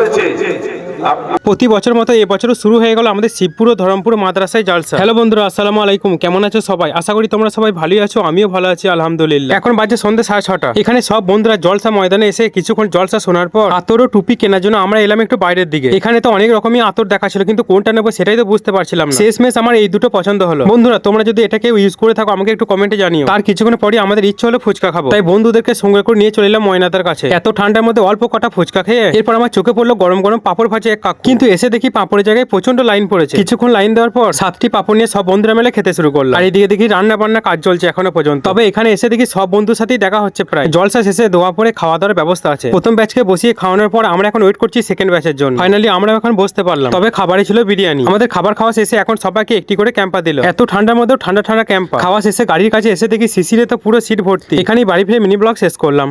হয়েছে। প্রতি বছর মতো এবছরও শুরু হয়ে গেল আমাদের শিবপুর ও ধরমপুর মাদ্রাসায় জালসা। হ্যালো বন্ধুরা, আসসালামু আলাইকুম। কেমন আছো সবাই? আশা করি তোমরা সবাই ভালোই আছো, আমিও ভালো আছি আলহামদুলিল্লাহ। এখন বাজে সন্ধ্যে 6:30। এখানে সব বন্ধুরা জলসা ময়দানে এসে কিছুক্ষণ জলসা শোনার পর আতর ও টুপি কেনার জন্য আমরা এলাম একটু বাইরের দিকে। এখানে তো অনেক রকমই আতর দেখা ছিল, কিন্তু কোনটা নেবো সেটাই তো বুঝতে পারছিলাম না। শেষমেশ আমার এই দুটো পছন্দ হলো। বন্ধুরা, তোমরা যদি এটাকে ইউজ করে থাকো আমাকে একটু কমেন্টে জানিও। তার কিছুক্ষণ পরে আমাদের ইচ্ছে হলো ফুচকা খাবো, তাই বন্ধুদেরকে সঙ্গে করে নিয়ে চলে এলাম ময়নাদার কাছে। এত ঠান্ডার মধ্যে অল্প কটা ফুচকা খেয়ে এরপর আমার চোখে পড়লো গরম গরম পাপড় ভাজা এক কাকু। কিন্তু এসে দেখি পাপড়ের জায়গায় প্রচন্ড লাইন পড়েছে। কিছুক্ষণ লাইন দেওয়ার পর 7টি পাপড় নিয়ে সব বন্ধুরা মিলে খেতে শুরু করলাম। আর এদিকে দেখি রান্না বান্না কাজ চলছে এখনো পর্যন্ত। তবে এখানে এসে দেখি সব বন্ধুর সাথেই দেখা হচ্ছে প্রায়। জলসা শেষে দোয়া পরে খাওয়া দাওয়ার ব্যবস্থা আছে। প্রথম ব্যাচকে বসিয়ে খাওয়ানোর পর আমরা এখন ওয়েট করছি সেকেন্ড ব্যাচের জন্য। ফাইনালি আমরা এখন বসতে পারলাম। তবে খাবারে ছিল বিরিয়ানি। আমাদের খাবার খাওয়া শেষে এখন সবাইকে একটি করে ক্যাম্পা দিল। এত ঠান্ডার মধ্যেও ঠান্ডা ঠান্ডা ক্যাম্পা। খাওয়া শেষে গাড়ির কাছে এসে দেখি শিশিরে তো পুরো সিট ভর্তি। এখানেই বাড়ি ফিরে মিনি ব্লগ শেষ করলাম।